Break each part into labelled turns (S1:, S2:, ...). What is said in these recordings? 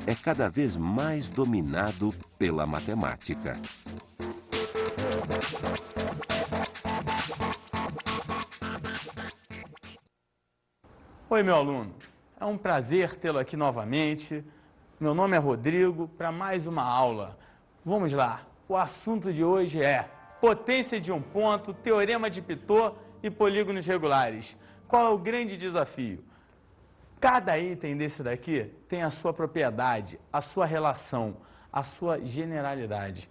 S1: é cada vez mais dominado pela matemática.
S2: Oi, meu aluno. É um prazer tê-lo aqui novamente. Meu nome é Rodrigo, para mais uma aula. Vamos lá. O assunto de hoje é potência de um ponto, teorema de Pitot e polígonos regulares. Qual é o grande desafio? Cada item desse daqui tem a sua propriedade, a sua relação, a sua generalidade.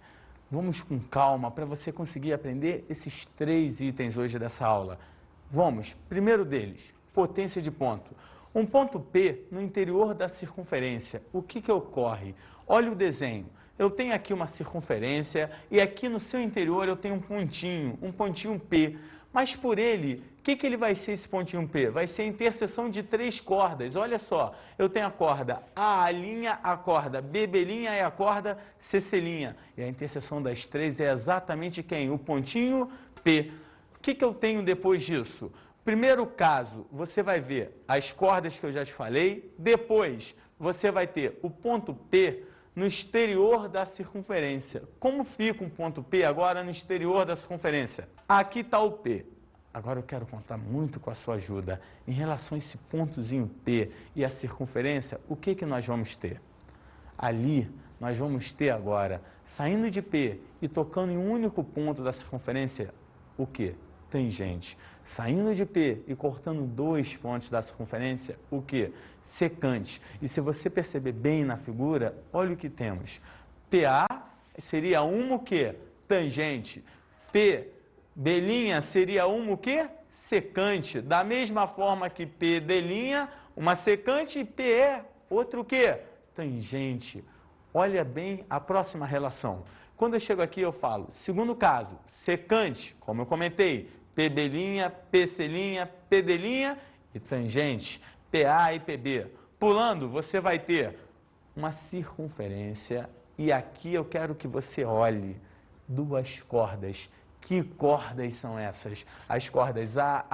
S2: Vamos com calma para você conseguir aprender esses 3 itens hoje dessa aula. Vamos, primeiro deles, potência de ponto. Um ponto P no interior da circunferência. O que ocorre? Olha o desenho. Eu tenho aqui uma circunferência e aqui no seu interior eu tenho um pontinho P. Mas por ele, o que ele vai ser esse pontinho P? Vai ser a interseção de 3 cordas. Olha só, eu tenho a corda A', a corda BB' e a corda CC'. E a interseção das 3 é exatamente quem? O pontinho P. O que eu tenho depois disso? Primeiro caso, você vai ver as cordas que eu já te falei. Depois, você vai ter o ponto P no exterior da circunferência. Como fica um ponto P agora no exterior da circunferência? Aqui está o P. Agora eu quero contar muito com a sua ajuda. Em relação a esse pontozinho P e a circunferência, o que nós vamos ter? Ali, nós vamos ter agora, saindo de P e tocando em um único ponto da circunferência, o que? Tangente. Saindo de P e cortando 2 pontos da circunferência, o que? Secante. E se você perceber bem na figura, olha o que temos. PA seria uma o quê? Tangente. PB' seria uma o quê? Secante. Da mesma forma que PD', uma secante, e PE, outro o quê? Tangente. Olha bem a próxima relação. Quando eu chego aqui, eu falo, segundo caso, secante, como eu comentei, PB', PC', PD' e tangente, PA e PB. Pulando, você vai ter uma circunferência e aqui eu quero que você olhe 2 cordas. Que cordas são essas? As cordas A',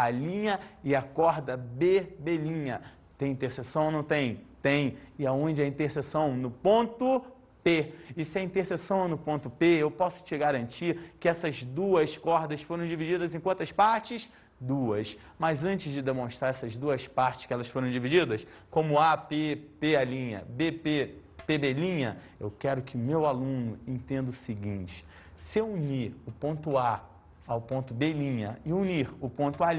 S2: e a corda BB'. Tem interseção ou não tem? Tem. E aonde é a interseção? No ponto P. E se a interseção é no ponto P, eu posso te garantir que essas 2 cordas foram divididas em quantas partes? 2. Mas antes de demonstrar essas 2 partes que elas foram divididas, como AP, PA', BP, PB', eu quero que meu aluno entenda o seguinte. Se eu unir o ponto A ao ponto B' e unir o ponto A'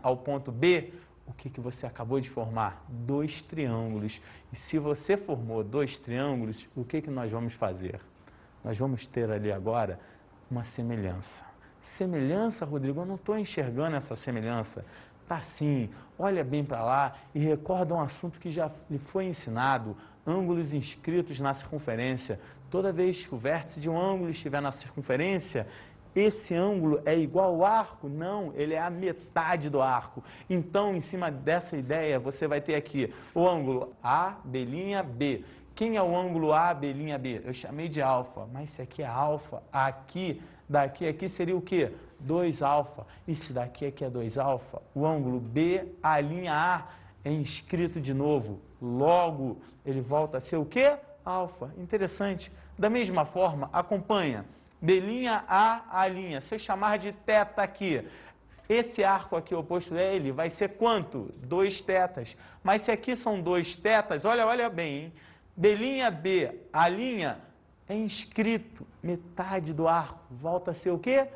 S2: ao ponto B, o que você acabou de formar? 2 triângulos. E se você formou 2 triângulos, o que nós vamos fazer? Nós vamos ter ali agora uma semelhança. Semelhança, Rodrigo? Eu não estou enxergando essa semelhança. Tá sim. Olha bem para lá e recorda um assunto que já lhe foi ensinado. Ângulos inscritos na circunferência. Toda vez que o vértice de um ângulo estiver na circunferência, esse ângulo é igual ao arco? Não, ele é a metade do arco. Então, em cima dessa ideia, você vai ter aqui o ângulo AB', B. Quem é o ângulo AB', B? Eu chamei de alfa, mas se aqui é alfa, aqui, daqui a aqui seria o quê? 2 alfa. E se daqui aqui é 2 alfa, o ângulo BA' é inscrito de novo. Logo, ele volta a ser o quê? Alfa. Interessante. Da mesma forma, acompanha. B'A'. Se eu chamar de θ aqui, esse arco aqui oposto a ele vai ser quanto? 2 θs. Mas se aqui são 2 θs, olha bem, hein? B'A' é inscrito, metade do arco. Volta a ser o quê?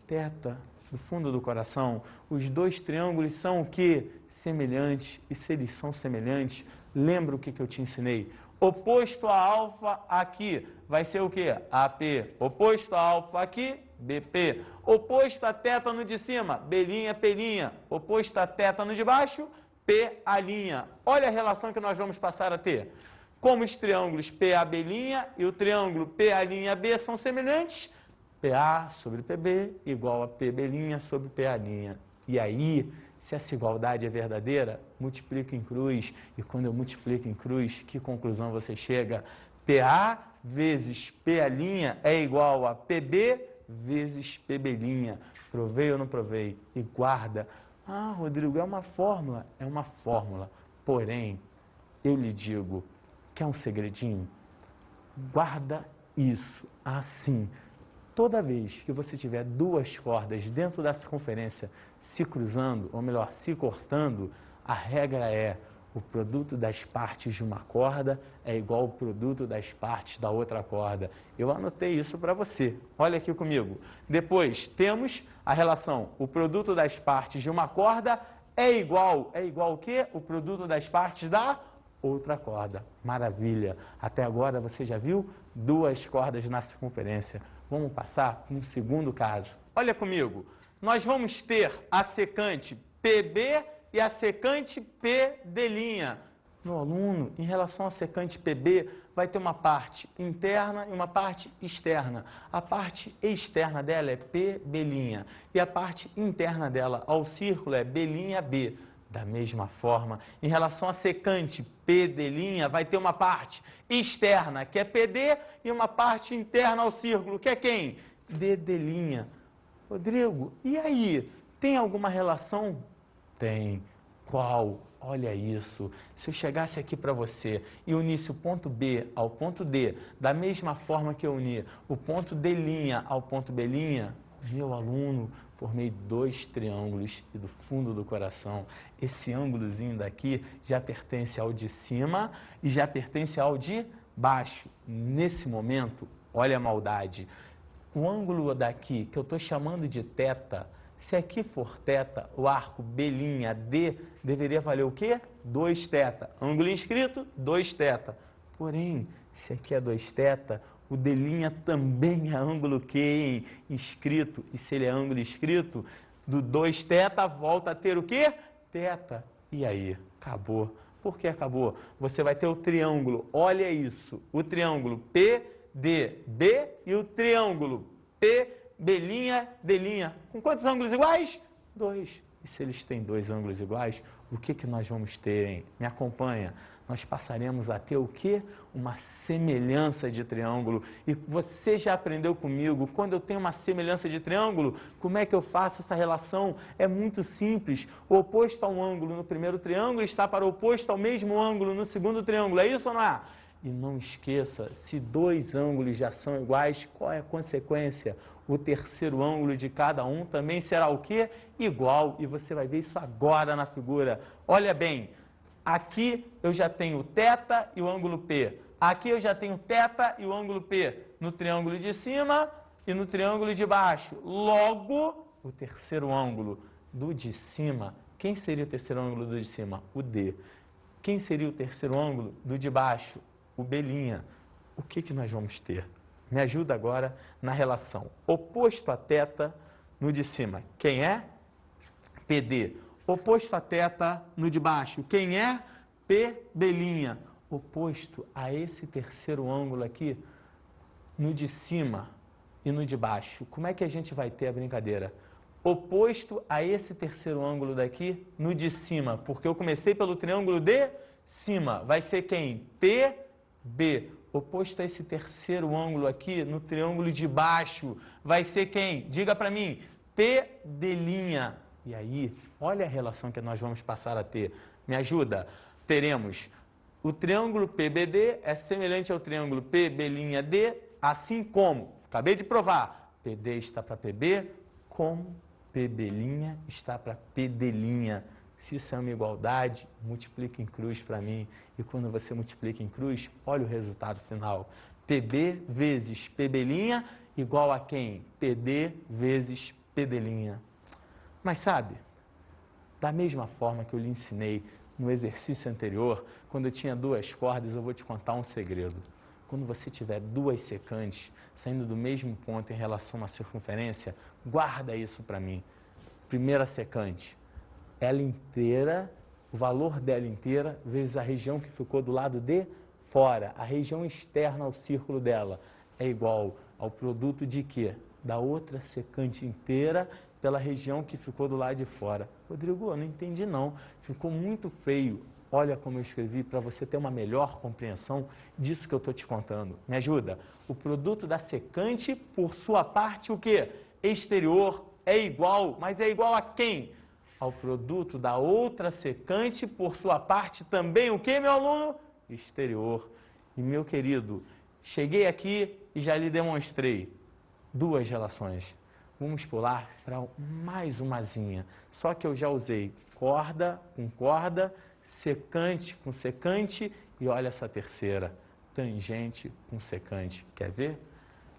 S2: Θ, do fundo do coração. Os 2 triângulos são o quê? Semelhantes. E se eles são semelhantes, lembra o que eu te ensinei? Oposto a alfa aqui vai ser o quê? AP. Oposto a alfa aqui, BP. Oposto a θ no de cima, B', P'. Oposto a θ no de baixo, PA'. Olha a relação que nós vamos passar a ter. Como os triângulos PAB' e o triângulo PA', são semelhantes, PA sobre PB igual a PB' sobre PA'. E aí, se essa igualdade é verdadeira, multiplica em cruz. E quando eu multiplico em cruz, que conclusão você chega? PA vezes PA' é igual a PB vezes PB'. Provei ou não provei? E guarda. Ah, Rodrigo, é uma fórmula. É uma fórmula. Porém, eu lhe digo, Quer um segredinho? Guarda isso assim. Toda vez que você tiver duas cordas dentro da circunferência se cruzando, ou melhor, se cortando, a regra é: o produto das partes de uma corda é igual ao produto das partes da outra corda. Eu anotei isso para você. Olha aqui comigo. Depois temos a relação: o produto das partes de uma corda é igual o quê? O produto das partes da outra corda. Maravilha! Até agora você já viu duas cordas na circunferência. Vamos passar para um segundo caso. Olha comigo. Nós vamos ter a secante PB e a secante PD'. Meu aluno, em relação à secante PB, vai ter uma parte interna e uma parte externa. A parte externa dela é PB', e a parte interna dela ao círculo é B'. Da mesma forma, em relação à secante PD', vai ter uma parte externa, que é PD, e uma parte interna ao círculo, que é quem? DD'. Rodrigo, e aí? Tem alguma relação? Tem. Qual? Olha isso. Se eu chegasse aqui para você e unisse o ponto B ao ponto D, da mesma forma que eu uni o ponto D' ao ponto B', meu aluno, formei dois triângulos e do fundo do coração, esse ângulozinho daqui já pertence ao de cima e já pertence ao de baixo. Nesse momento, olha a maldade. O ângulo daqui, que eu estou chamando de θ, se aqui for θ, o arco B'D deveria valer o quê? 2θ. Ângulo inscrito, 2θ. Porém, se aqui é 2θ, o D' também é ângulo Q inscrito. E se ele é ângulo inscrito, do 2θ volta a ter o quê? θ. E aí? Acabou. Por que acabou? Você vai ter o triângulo, olha isso, o triângulo PDB e o triângulo PB'D'. Com quantos ângulos iguais? 2. E se eles têm dois ângulos iguais, o que nós vamos ter, hein? Me acompanha. Nós passaremos a ter o quê? Uma semelhança de triângulo. E você já aprendeu comigo, quando eu tenho uma semelhança de triângulo, como é que eu faço essa relação? É muito simples. O oposto a um ângulo no primeiro triângulo está para o oposto ao mesmo ângulo no segundo triângulo. É isso ou não é? E não esqueça, se dois ângulos já são iguais, qual é a consequência? O terceiro ângulo de cada um também será o quê? Igual. E você vai ver isso agora na figura. Olha bem, aqui eu já tenho θ e o ângulo P. Aqui eu já tenho θ e o ângulo P no triângulo de cima e no triângulo de baixo. Logo, o terceiro ângulo do de cima, quem seria o terceiro ângulo do de cima? O D. Quem seria o terceiro ângulo do de baixo? O B'. O que nós vamos ter? Me ajuda agora na relação. Oposto a θ no de cima, quem é? PD. Oposto a θ no de baixo, quem é? PB'. Oposto a esse terceiro ângulo aqui, no de cima e no de baixo, como é que a gente vai ter a brincadeira? Oposto a esse terceiro ângulo daqui, no de cima, porque eu comecei pelo triângulo de cima, vai ser quem? PB. Oposto a esse terceiro ângulo aqui, no triângulo de baixo, vai ser quem? Diga para mim, PD'. E aí, olha a relação que nós vamos passar a ter. Me ajuda? Teremos o triângulo PBD é semelhante ao triângulo PB'D, assim como, acabei de provar, PD está para PB, como PB' está para PD'. Se isso é uma igualdade, multiplica em cruz para mim. E quando você multiplica em cruz, olha o resultado final. PB vezes PB' igual a quem? PD vezes PD'. Mas sabe, da mesma forma que eu lhe ensinei no exercício anterior, quando eu tinha duas cordas, eu vou te contar um segredo. Quando você tiver duas secantes saindo do mesmo ponto em relação à circunferência, guarda isso para mim. Primeira secante, ela inteira, o valor dela inteira, vezes a região que ficou do lado de fora, a região externa ao círculo dela, é igual ao produto de quê? Da outra secante inteira pela região que ficou do lado de fora. Rodrigo, eu não entendi não, ficou muito feio. Olha como eu escrevi para você ter uma melhor compreensão disso que eu estou te contando. Me ajuda? O produto da secante por sua parte, o quê? Exterior, é igual, mas é igual a quem? Ao produto da outra secante por sua parte também, o quê, meu aluno? Exterior. E, meu querido, cheguei aqui e já lhe demonstrei duas relações. Vamos pular para mais umazinha. Só que eu já usei corda com corda, secante com secante e olha essa terceira, tangente com secante. Quer ver?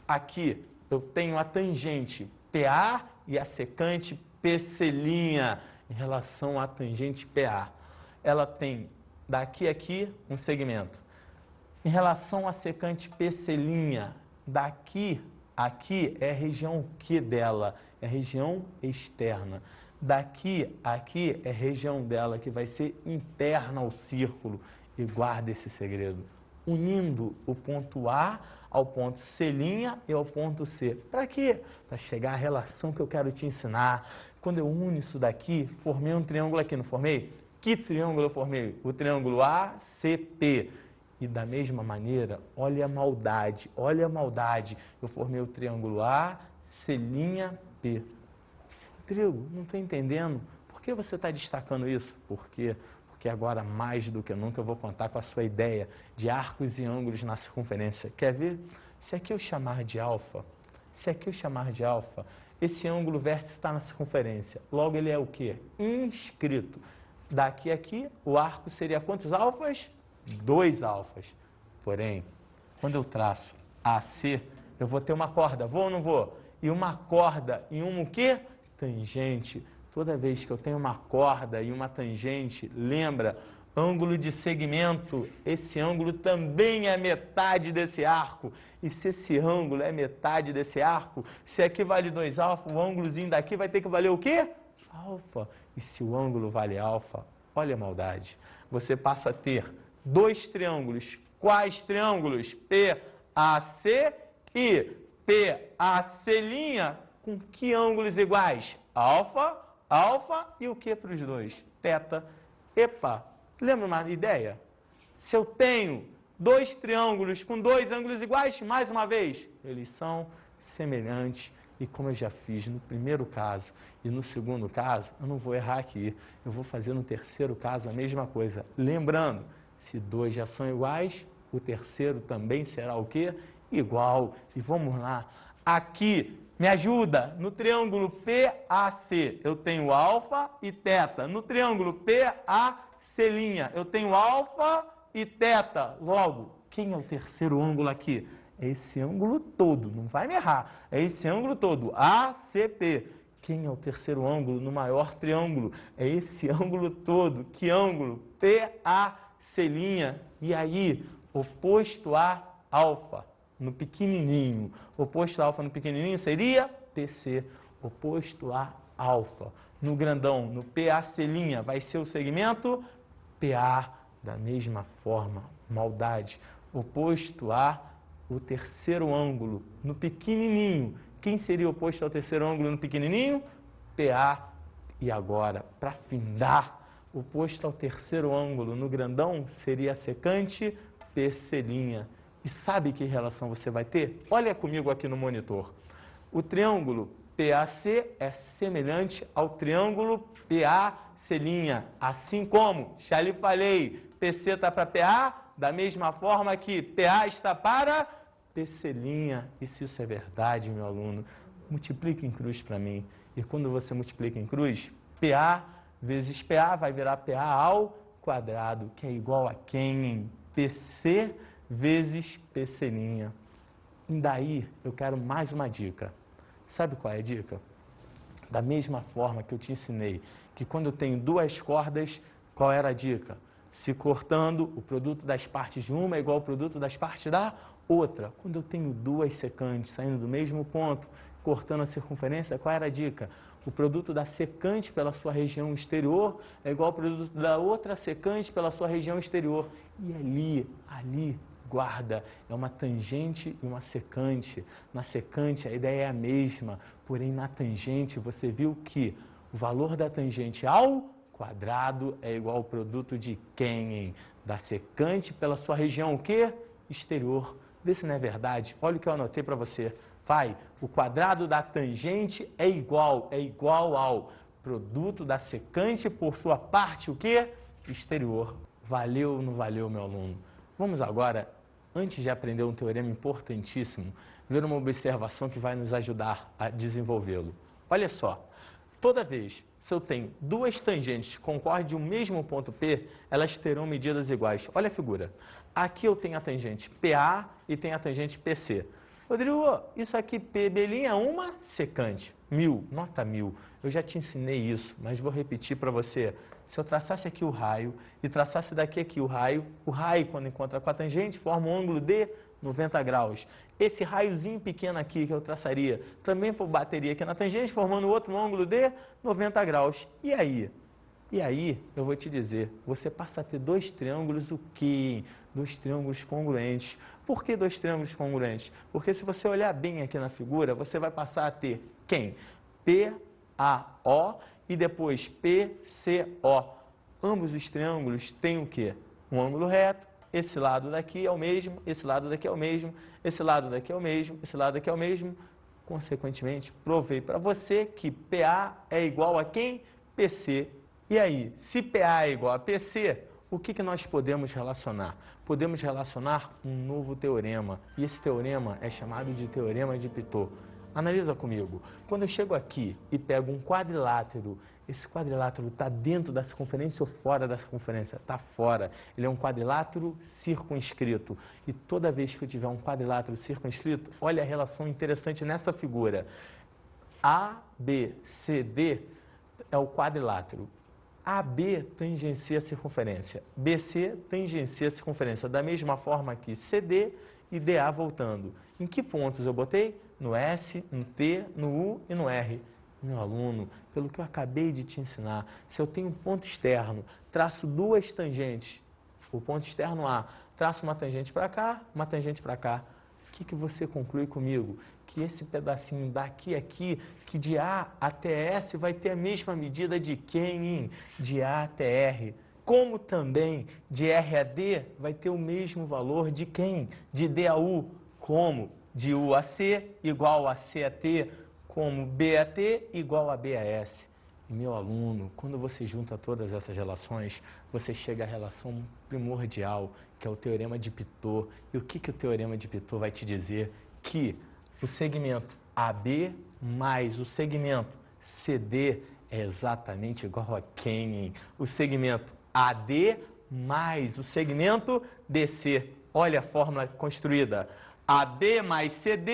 S2: Aqui eu tenho a tangente PA e a secante PC' em relação à tangente PA. Ela tem daqui a aqui um segmento. Em relação à secante PC', daqui a aqui é a região Q dela, é a região externa. Daqui a aqui é a região dela que vai ser interna ao círculo. E guarda esse segredo. Unindo o ponto A ao ponto C' e ao ponto C. Para quê? Para chegar à relação que eu quero te ensinar. Quando eu uno isso daqui, formei um triângulo aqui, não formei? Que triângulo eu formei? O triângulo ACP. E da mesma maneira, olha a maldade, olha a maldade. Eu formei o triângulo AC''P. Rodrigo, não estou entendendo. Por que você está destacando isso? Por quê? Porque agora, mais do que nunca, eu vou contar com a sua ideia de arcos e ângulos na circunferência. Quer ver? Se aqui eu chamar de alfa, esse ângulo vértice está na circunferência. Logo, ele é o quê? Inscrito. Daqui a aqui, o arco seria quantos alfas? 2 alfas. Porém, quando eu traço AC, eu vou ter uma corda, vou ou não vou? E uma corda e um o quê? Tangente. Toda vez que eu tenho uma corda e uma tangente, lembra, ângulo de segmento, esse ângulo também é metade desse arco. E se esse ângulo é metade desse arco, se aqui vale 2 alfa, o ângulozinho daqui vai ter que valer o quê? Alfa. E se o ângulo vale alfa, olha a maldade. Você passa a ter 2 triângulos. Quais triângulos? PAC e PAC', com que ângulos iguais? Alfa, alfa e o que para os dois? Teta. Epa, lembra uma ideia? Se eu tenho 2 triângulos com 2 ângulos iguais, mais uma vez, eles são semelhantes. E como eu já fiz no primeiro caso e no segundo caso, eu não vou errar aqui. Eu vou fazer no terceiro caso a mesma coisa. Lembrando, se 2 já são iguais, o terceiro também será o quê? Igual. E vamos lá. Aqui, me ajuda. No triângulo PAC, eu tenho alfa e teta. No triângulo PAC', eu tenho alfa e teta. Logo, quem é o terceiro ângulo aqui? É esse ângulo todo, não vai me errar. É esse ângulo todo, ACP. Quem é o terceiro ângulo no maior triângulo? É esse ângulo todo. Que ângulo? PAC'. E aí, oposto a alfa no pequenininho. Oposto a alfa no pequenininho seria PC. Oposto a alfa no grandão, no PAC', vai ser o segmento PA. Da mesma forma, maldade. Oposto a o terceiro ângulo no pequenininho. Quem seria oposto ao terceiro ângulo no pequenininho? PA. E agora, para findar, oposto ao terceiro ângulo no grandão seria a secante PC'. E sabe que relação você vai ter? Olha comigo aqui no monitor. O triângulo PAC é semelhante ao triângulo PAC'. Assim como, já lhe falei, PC está para PA, da mesma forma que PA está para PC'. E se isso é verdade, meu aluno, multiplica em cruz para mim. E quando você multiplica em cruz, PA vezes PA vai virar PA ao quadrado, que é igual a quem em PC vezes PC'. E daí eu quero mais uma dica. Sabe qual é a dica? Da mesma forma que eu te ensinei que quando eu tenho 2 cordas, qual era a dica? Se cortando, o produto das partes de uma é igual ao produto das partes da outra. Quando eu tenho 2 secantes saindo do mesmo ponto, cortando a circunferência, qual era a dica? O produto da secante pela sua região exterior é igual ao produto da outra secante pela sua região exterior. E ali, guarda, é uma tangente e uma secante. Na secante a ideia é a mesma, porém na tangente você viu que o valor da tangente ao quadrado é igual ao produto de quem? Da secante pela sua região o quê? Exterior. Vê se não é verdade. Olha o que eu anotei para você. Vai, o quadrado da tangente é igual ao produto da secante por sua parte o quê? Exterior. Valeu ou não valeu, meu aluno? Vamos agora antes de aprender um teorema importantíssimo, ver uma observação que vai nos ajudar a desenvolvê-lo. Olha só, toda vez se eu tenho duas tangentes que concorrem de um mesmo ponto P, elas terão medidas iguais. Olha a figura. Aqui eu tenho a tangente PA e tenho a tangente PC. Rodrigo, isso aqui PB' é uma secante. 1000, nota 1000. Eu já te ensinei isso, mas vou repetir para você. Se eu traçasse aqui o raio e traçasse daqui aqui o raio, quando encontra com a tangente, forma um ângulo de 90 graus. Esse raiozinho pequeno aqui que eu traçaria, também bateria aqui na tangente, formando outro ângulo de 90 graus. E aí? E aí, eu vou te dizer, você passa a ter dois triângulos o quê? Dois triângulos congruentes. Por que dois triângulos congruentes? Porque se você olhar bem aqui na figura, você vai passar a ter quem? PAO e depois PCO. Ambos os triângulos têm o quê? Um ângulo reto. Esse lado daqui é o mesmo, esse lado daqui é o mesmo, esse lado daqui é o mesmo, esse lado daqui é o mesmo. Consequentemente, provei para você que PA é igual a quem? PC. E aí, se PA é igual a PC, o que nós podemos relacionar? Podemos relacionar um novo teorema. E esse teorema é chamado de Teorema de Pitot. Analisa comigo. Quando eu chego aqui e pego um quadrilátero, esse quadrilátero está dentro da circunferência ou fora da circunferência? Está fora. Ele é um quadrilátero circunscrito. E toda vez que eu tiver um quadrilátero circunscrito, olha a relação interessante nessa figura. ABCD é o quadrilátero. AB tangencia a circunferência, BC tangencia a circunferência, da mesma forma que CD e DA voltando. Em que pontos eu botei? No S, no T, no U e no R. Meu aluno, pelo que eu acabei de te ensinar, se eu tenho um ponto externo, traço duas tangentes, o ponto externo A, traço uma tangente para cá, uma tangente para cá, o que você conclui comigo? Que esse pedacinho daqui a aqui, que de A até S vai ter a mesma medida de quem? De A até R. Como também de R a D vai ter o mesmo valor de quem? De D a U. Como? De U a C igual a C a T. Como B a T igual a B a S. Meu aluno, quando você junta todas essas relações, você chega à relação primordial, que é o Teorema de Pitot. E o que o Teorema de Pitot vai te dizer? Que o segmento AB mais o segmento CD é exatamente igual a quem? O segmento AD mais o segmento DC. Olha a fórmula construída. AB mais CD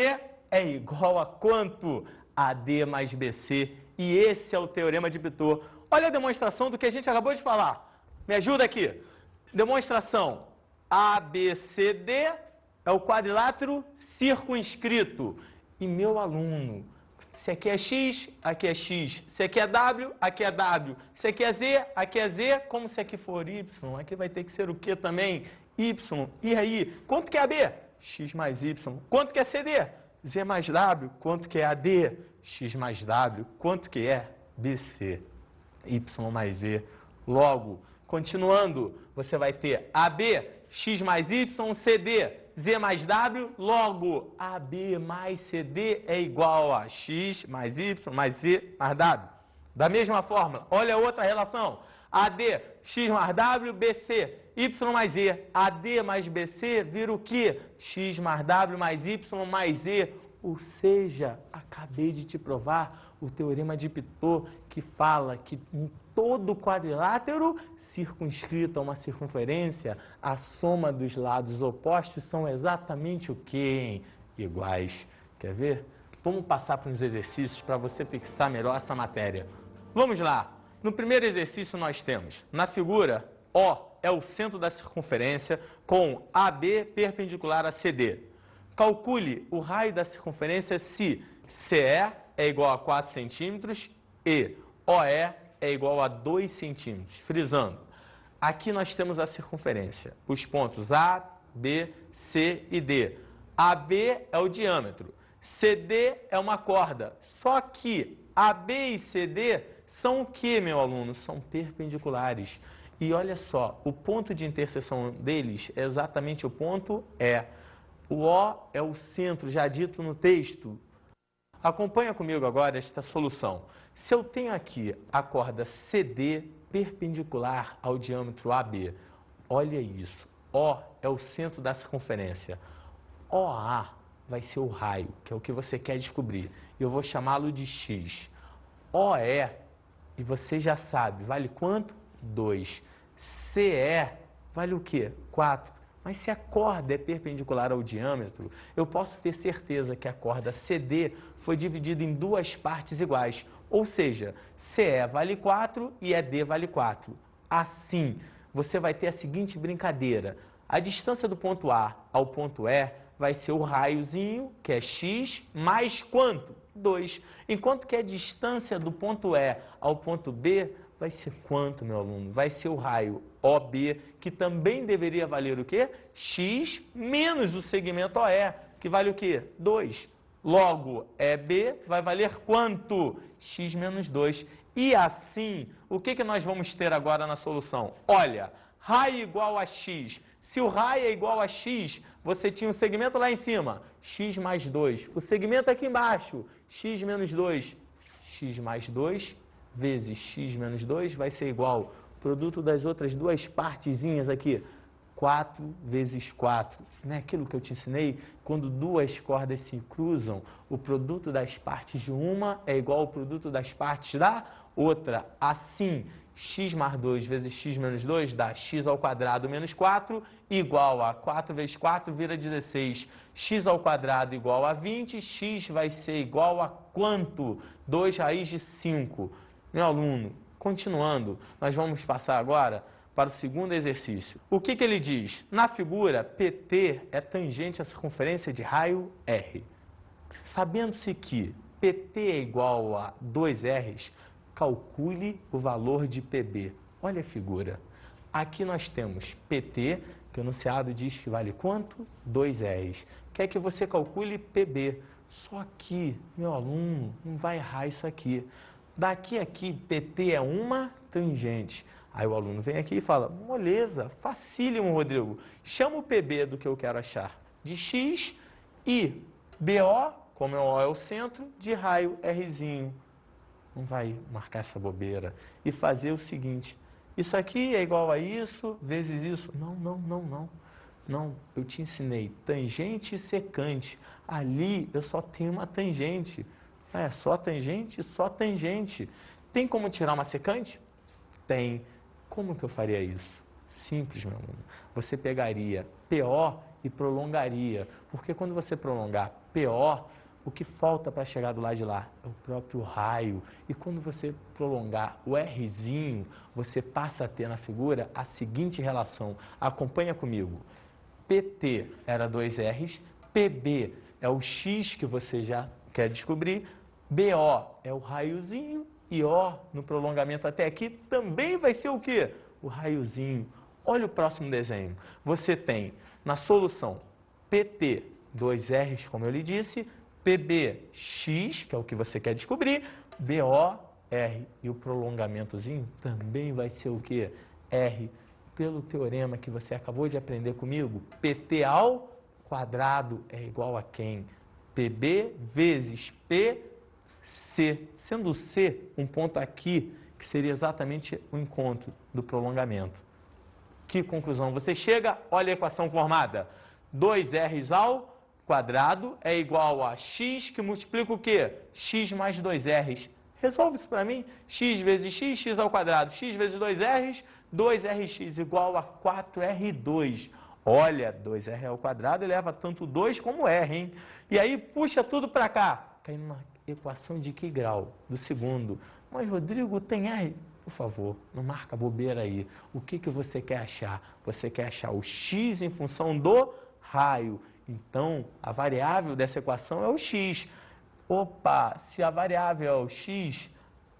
S2: é igual a quanto? AD mais BC. E esse é o Teorema de Pitot. Olha a demonstração do que a gente acabou de falar. Me ajuda aqui. Demonstração. ABCD é o quadrilátero circunscrito. E meu aluno, se aqui é X, aqui é X. Se aqui é W, aqui é W. Se aqui é Z, aqui é Z. Como se aqui for Y, aqui vai ter que ser o que também? Y. E aí, quanto que é AB? X mais Y. Quanto que é CD? Z mais W. Quanto que é AD? X mais W. Quanto que é BC? Y mais Z. Logo, continuando, você vai ter AB, X mais Y, CD. Z mais W, logo, AB mais CD é igual a X mais Y mais Z mais W. Da mesma forma, olha a outra relação. AD, X mais W, BC, Y mais Z. AD mais BC vira o quê? X mais W mais Y mais Z. Ou seja, acabei de te provar o Teorema de Pitot, que fala que em todo quadrilátero circunscrito a uma circunferência, a soma dos lados opostos são exatamente o quê? Iguais. Quer ver? Vamos passar para uns exercícios para você fixar melhor essa matéria. Vamos lá. No primeiro exercício nós temos, na figura, O é o centro da circunferência com AB perpendicular a CD. Calcule o raio da circunferência se CE é igual a 4 centímetros e OE é igual a 2 centímetros. Frisando, aqui nós temos a circunferência, os pontos A, B, C e D. AB é o diâmetro, CD é uma corda, só que AB e CD são o que, meu aluno? São perpendiculares. E olha só, o ponto de interseção deles é exatamente o ponto E. O O é o centro, já dito no texto. Acompanha comigo agora esta solução. Se eu tenho aqui a corda CD perpendicular ao diâmetro AB, olha isso.
S3: O é o centro da circunferência. OA vai ser o raio, que é o que você quer descobrir. Eu vou chamá-lo de X. OE, e você já sabe, vale quanto? 2. CE vale o quê? 4. Mas se a corda é perpendicular ao diâmetro, eu posso ter certeza que a corda CD foi dividida em duas partes iguais. Ou seja, CE vale 4 e ED vale 4. Assim, você vai ter a seguinte brincadeira. A distância do ponto A ao ponto E vai ser o raiozinho, que é X, mais quanto? 2. Enquanto que a distância do ponto E ao ponto B vai ser quanto, meu aluno? Vai ser o raio OB, que também deveria valer o quê? X menos o segmento OE, que vale o quê? 2. Logo, EB vai valer quanto? X menos 2. E assim, o que nós vamos ter agora na solução? Olha, raio igual a X. Se o raio é igual a X, você tinha um segmento lá em cima, X mais 2. O segmento aqui embaixo, X menos 2. X mais 2 vezes X menos 2 vai ser igual ao produto das outras duas partezinhas aqui. 4 vezes 4. Não é aquilo que eu te ensinei? Quando duas cordas se cruzam, o produto das partes de uma é igual ao produto das partes da outra. Assim, x mais 2 vezes x menos 2 dá x ao quadrado menos 4 igual a 4 vezes 4 vira 16. X ao quadrado igual a 20, x vai ser igual a quanto? 2 raiz de 5. Meu aluno, continuando, nós vamos passar agora para o segundo exercício. O que ele diz? Na figura, PT é tangente à circunferência de raio R. Sabendo-se que PT é igual a 2Rs, calcule o valor de PB. Olha a figura. Aqui nós temos PT, que o enunciado diz que vale quanto? 2Rs. Quer que você calcule PB. Só que, meu aluno, não vai errar isso aqui. Daqui a aqui, PT é uma tangente. Aí o aluno vem aqui e fala, moleza, facílimo, Rodrigo. Chama o PB do que eu quero achar de X e BO, como O é o centro, de raio Rzinho. Não vai marcar essa bobeira. E fazer o seguinte, isso aqui é igual a isso, vezes isso. Não, eu te ensinei tangente e secante. Ali eu só tenho uma tangente. É só tangente, só tangente. Tem como tirar uma secante? Tem. Como que eu faria isso? Simples, meu aluno. Você pegaria PO e prolongaria. Porque quando você prolongar PO, o que falta para chegar do lado de lá? É o próprio raio. E quando você prolongar o Rzinho, você passa a ter na figura a seguinte relação. Acompanha comigo. PT era 2Rs, PB é o X que você já quer descobrir, BO é o raiozinho e O no prolongamento até aqui também vai ser o quê? O raiozinho. Olha o próximo desenho. Você tem na solução PT 2Rs, como eu lhe disse, PB X, que é o que você quer descobrir, BO R. E o prolongamentozinho também vai ser o quê? R. Pelo teorema que você acabou de aprender comigo, PT ao quadrado é igual a quem? PB vezes PC, sendo o C um ponto aqui, que seria exatamente o encontro do prolongamento. Que conclusão você chega? Olha a equação formada. 2Rs ao quadrado é igual a X, que multiplica o quê? X mais 2Rs. Resolve isso para mim. X vezes X, X ao quadrado. X vezes 2Rs, 2Rx igual a 4R2. Olha, 2R ao quadrado leva tanto 2 como R, hein? E aí puxa tudo para cá. Cai numa equação de que grau? Do segundo. Mas, Rodrigo, tem R? Por favor, não marca bobeira aí. O que você quer achar? Você quer achar o X em função do raio. Então, a variável dessa equação é o X. Opa, se a variável é o X,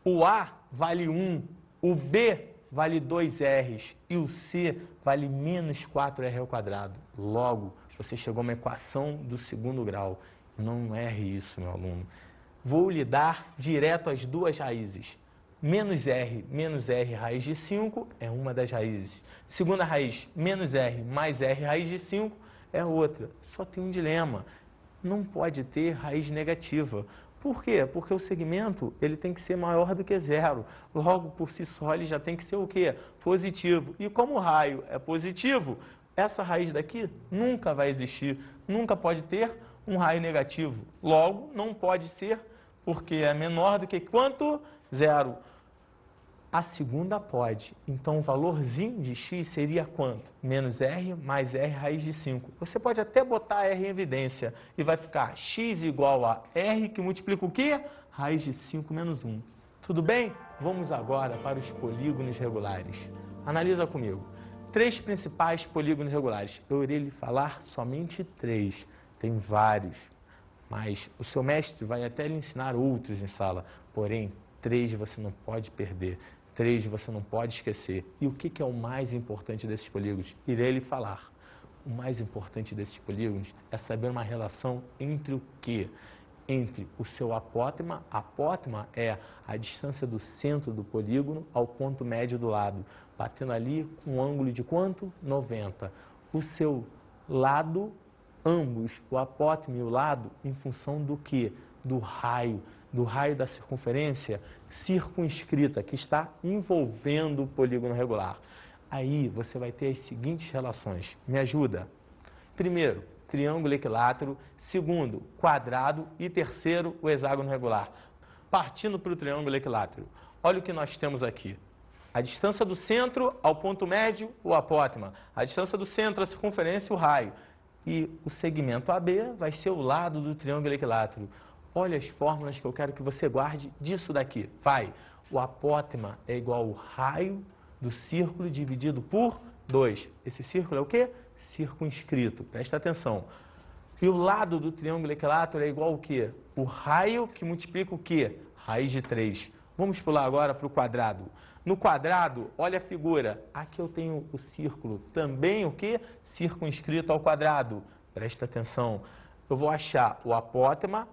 S3: o A vale 1, o B vale 2Rs e o C vale menos 4R ao quadrado. Logo, você chegou a uma equação do segundo grau. Não erre isso, meu aluno. Vou lhe dar direto as duas raízes. Menos R raiz de 5 é uma das raízes. Segunda raiz, menos R mais R raiz de 5 é outra. Só tem um dilema. Não pode ter raiz negativa. Por quê? Porque o segmento ele tem que ser maior do que zero. Logo, por si só, ele já tem que ser o quê? Positivo. E como o raio é positivo, essa raiz daqui nunca vai existir, nunca pode ter um raio negativo. Logo, não pode ser, porque é menor do que quanto? 0. A segunda pode. Então, o valorzinho de x seria quanto? Menos r mais r raiz de 5. Você pode até botar r em evidência e vai ficar x igual a r que multiplica o quê? Raiz de 5 menos 1. Tudo bem? Vamos agora para os polígonos regulares. Analisa comigo. 3 principais polígonos regulares. Eu irei lhe falar somente 3. Tem vários. Mas o seu mestre vai até lhe ensinar outros em sala. Porém, 3 você não pode perder. 3 você não pode esquecer. E o que é o mais importante desses polígonos? Irei lhe falar. O mais importante desses polígonos é saber uma relação entre o quê? Entre o seu apótema. Apótema é a distância do centro do polígono ao ponto médio do lado, batendo ali com um ângulo de quanto? 90. O seu lado, ambos, o apótema e o lado, em função do quê? Do raio da circunferência circunscrita, que está envolvendo o polígono regular. Aí você vai ter as seguintes relações. Me ajuda. Primeiro, triângulo equilátero. Segundo, quadrado. E terceiro, o hexágono regular. Partindo para o triângulo equilátero. Olha o que nós temos aqui. A distância do centro ao ponto médio, o apótema. A distância do centro à circunferência, o raio. E o segmento AB vai ser o lado do triângulo equilátero. Olha as fórmulas que eu quero que você guarde disso daqui. Vai. O apótema é igual ao raio do círculo dividido por 2. Esse círculo é o quê? Circunscrito. Presta atenção. E o lado do triângulo equilátero é igual ao quê? O raio que multiplica o quê? Raiz de 3. Vamos pular agora para o quadrado. No quadrado, olha a figura. Aqui eu tenho o círculo. Também o quê? Circunscrito ao quadrado. Presta atenção. Eu vou achar o apótema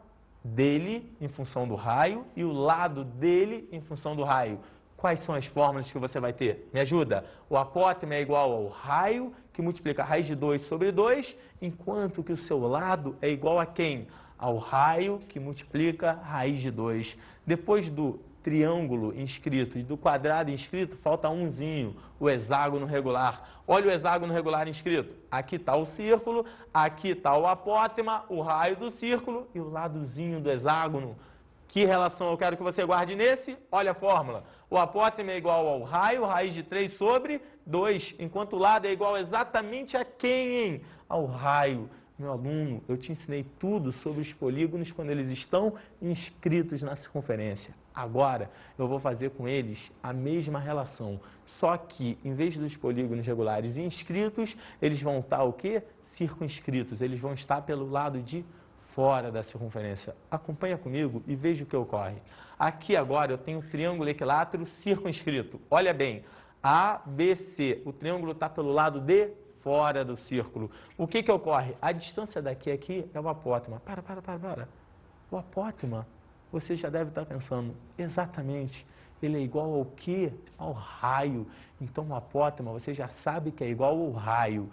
S3: dele em função do raio e o lado dele em função do raio. Quais são as fórmulas que você vai ter? Me ajuda. O apótema é igual ao raio, que multiplica a raiz de 2 sobre 2, enquanto que o seu lado é igual a quem? Ao raio, que multiplica a raiz de 2. Depois do triângulo inscrito e do quadrado inscrito, falta umzinho, o hexágono regular. Olha o hexágono regular inscrito. Aqui está o círculo, aqui está o apótema, o raio do círculo e o ladozinho do hexágono. Que relação eu quero que você guarde nesse? Olha a fórmula. O apótema é igual ao raio, raiz de 3 sobre 2, enquanto o lado é igual exatamente a quem? Ao raio. Meu aluno, eu te ensinei tudo sobre os polígonos quando eles estão inscritos na circunferência. Agora, eu vou fazer com eles a mesma relação, só que, em vez dos polígonos regulares inscritos, eles vão estar o quê? Circunscritos. Eles vão estar pelo lado de fora da circunferência. Acompanha comigo e veja o que ocorre. Aqui agora eu tenho um triângulo equilátero circunscrito. Olha bem, ABC. O triângulo está pelo lado de fora do círculo. O que ocorre? A distância daqui a aqui é o apótema. Para. O apótema, você já deve estar pensando, exatamente, ele é igual ao quê? Ao raio. Então, o apótema, você já sabe que é igual ao raio.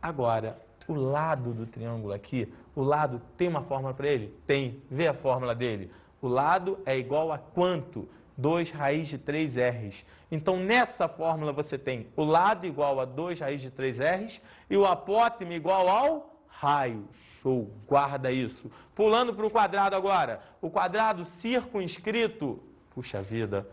S3: Agora, o lado do triângulo aqui, o lado tem uma fórmula para ele? Tem. Vê a fórmula dele. O lado é igual a quanto? 2 raiz de 3 R's. Então, nessa fórmula você tem o lado igual a 2 raiz de 3 R's e o apótema igual ao raio. Show, guarda isso. Pulando para o quadrado agora. O quadrado circunscrito, puxa vida,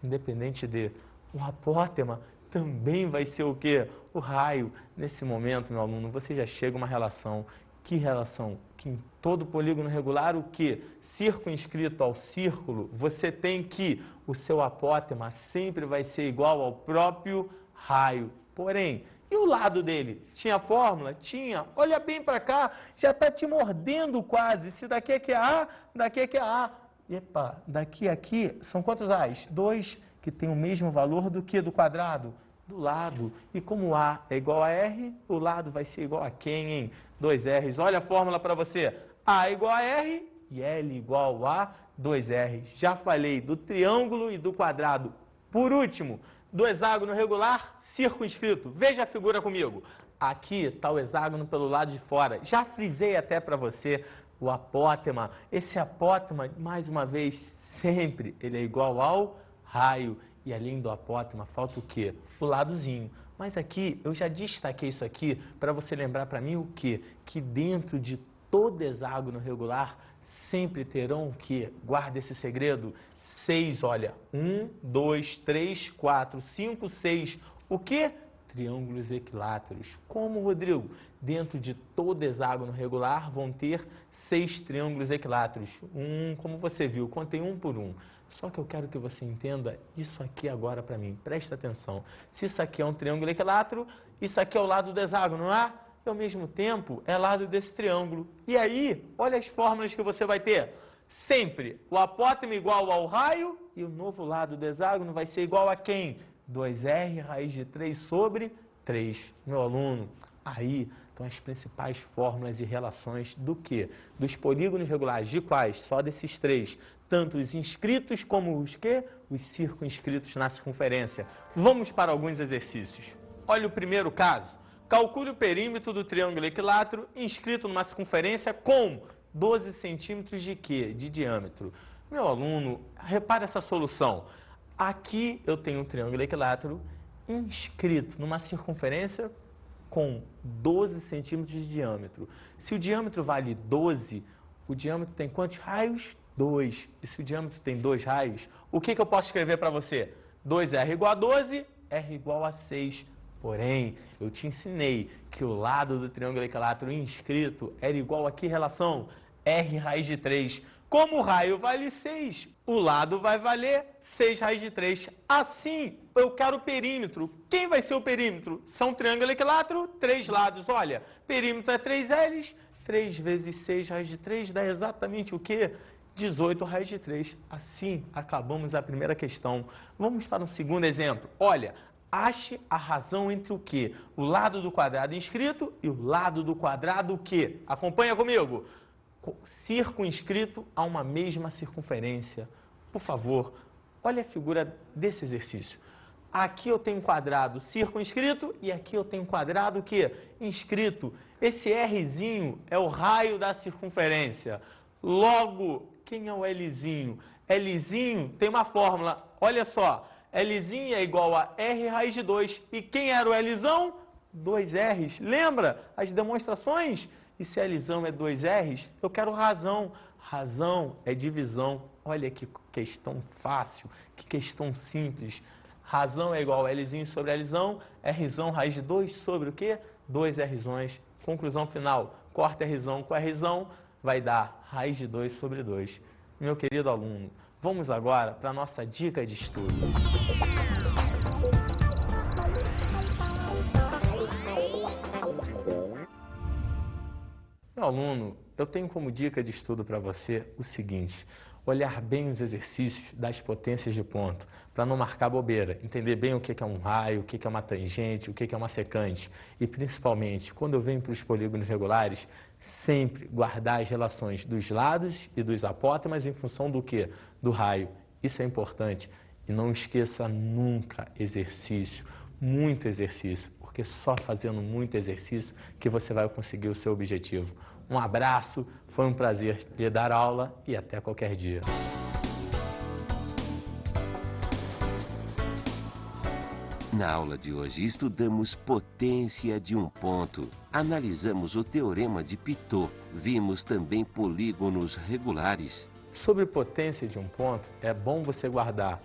S3: independente de o apótema, também vai ser o quê? O raio. Nesse momento, meu aluno, você já chega a uma relação. Que relação? Que em todo polígono regular, o quê? Circunscrito ao círculo, você tem que o seu apótema sempre vai ser igual ao próprio raio. Porém, e o lado dele? Tinha fórmula? Tinha. Olha bem para cá, já está te mordendo quase. Se daqui é que é A, daqui é que é A. Epa, daqui a aqui são quantos A's? 2, que tem o mesmo valor do que do quadrado? Do lado. E como A é igual a R, o lado vai ser igual a quem, hein? 2 R's. Olha a fórmula para você. A igual a R e L igual a 2 R's. Já falei do triângulo e do quadrado. Por último, do hexágono regular circunscrito. Veja a figura comigo. Aqui está o hexágono pelo lado de fora. Já frisei até para você o apótema. Esse apótema, mais uma vez, sempre ele é igual ao raio. E além do apótema, falta o quê? O ladozinho. Mas aqui, eu já destaquei isso aqui para você lembrar para mim o quê? Que dentro de todo hexágono regular, sempre terão o quê? Guarda esse segredo. 6, olha, 1, 2, 3, 4, 5, 6. O quê? Triângulos equiláteros. Como, Rodrigo? Dentro de todo hexágono regular vão ter 6 triângulos equiláteros. Como você viu, contei um por um. Só que eu quero que você entenda isso aqui agora para mim. Presta atenção. Se isso aqui é um triângulo equilátero, isso aqui é o lado do hexágono, não é? E ao mesmo tempo é lado desse triângulo. E aí, olha as fórmulas que você vai ter. Sempre o apótemo igual ao raio e o novo lado do hexágono vai ser igual a quem? 2r raiz de 3 sobre 3. Meu aluno, aí estão as principais fórmulas e relações do quê? Dos polígonos regulares. De quais? Só desses 3. Tanto os inscritos como os quê? Os circunscritos na circunferência. Vamos para alguns exercícios. Olha o primeiro caso. Calcule o perímetro do triângulo equilátero inscrito numa circunferência com 12 centímetros de quê? De diâmetro. Meu aluno, repare essa solução. Aqui eu tenho um triângulo equilátero inscrito numa circunferência com 12 centímetros de diâmetro. Se o diâmetro vale 12, o diâmetro tem quantos raios? 2. E se o diâmetro tem 2 raios, o que eu posso escrever para você? 2r igual a 12, r igual a 6. Porém, eu te ensinei que o lado do triângulo equilátero inscrito era igual a que relação? R raiz de 3. Como o raio vale 6, o lado vai valer 6 raiz de 3. Assim, eu quero o perímetro. Quem vai ser o perímetro? São triângulo equilátero, 3 lados. Olha, perímetro é 3Ls, 3 vezes 6 raiz de 3 dá exatamente o quê? 18 raiz de 3. Assim, acabamos a primeira questão. Vamos para um segundo exemplo. Olha, ache a razão entre o quê? O lado do quadrado inscrito e o lado do quadrado o quê? Acompanha comigo. Circunscrito a uma mesma circunferência. Por favor, olha a figura desse exercício. Aqui eu tenho um quadrado circunscrito e aqui eu tenho um quadrado o quê? Inscrito. Esse Rzinho é o raio da circunferência. Logo, quem é o Lzinho? Lzinho tem uma fórmula, olha só. Lzinho é igual a R raiz de 2. E quem era o Lzão? 2 Rs. Lembra as demonstrações? E se Lzão é 2 Rs, eu quero razão. Razão é divisão. Olha que questão fácil, que questão simples. Razão é igual a Lzinho sobre Lzão, Rzão raiz de 2 sobre o quê? 2 Rzões. Conclusão final, corta Rzão com Rzão, vai dar raiz de 2 sobre 2. Meu querido aluno, vamos agora para a nossa dica de estudo. Meu aluno, eu tenho como dica de estudo para você o seguinte: olhar bem os exercícios das potências de ponto, para não marcar bobeira, entender bem o que é um raio, o que é uma tangente, o que é uma secante. E principalmente, quando eu venho para os polígonos regulares, sempre guardar as relações dos lados e dos apótemas em função do quê? Do raio. Isso é importante. E não esqueça nunca exercício, muito exercício, porque só fazendo muito exercício que você vai conseguir o seu objetivo. Um abraço, foi um prazer lhe dar aula e até qualquer dia.
S1: Na aula de hoje estudamos potência de um ponto. Analisamos o teorema de Pitot. Vimos também polígonos regulares.
S3: Sobre potência de um ponto, é bom você guardar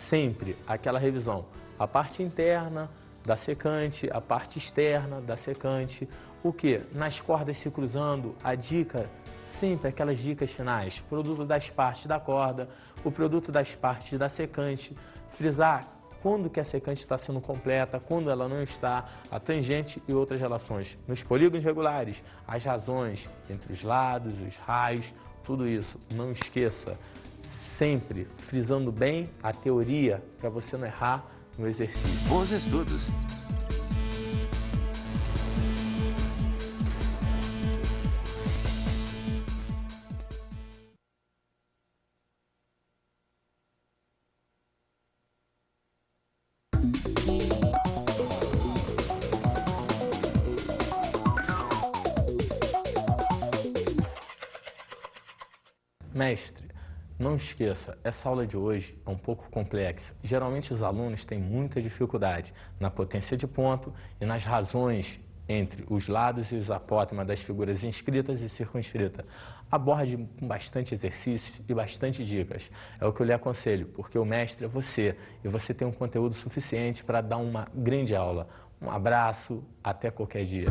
S3: sempre aquela revisão. A parte interna da secante, a parte externa da secante. O que? Nas cordas se cruzando, a dica, sempre aquelas dicas finais. Produto das partes da corda, o produto das partes da secante. Frisar quando que a secante está sendo completa, quando ela não está, a tangente e outras relações. Nos polígonos regulares, as razões entre os lados, os raios, tudo isso. Não esqueça, sempre frisando bem a teoria para você não errar no exercício.
S1: Bons estudos!
S3: Mestre, Não esqueça, essa aula de hoje é um pouco complexa. Geralmente os alunos têm muita dificuldade na potência de ponto e nas razões entre os lados e os apótemas das figuras inscritas e circunscritas. Aborde com bastante exercícios e bastante dicas. É o que eu lhe aconselho, porque o mestre é você e você tem um conteúdo suficiente para dar uma grande aula. Um abraço, até qualquer dia.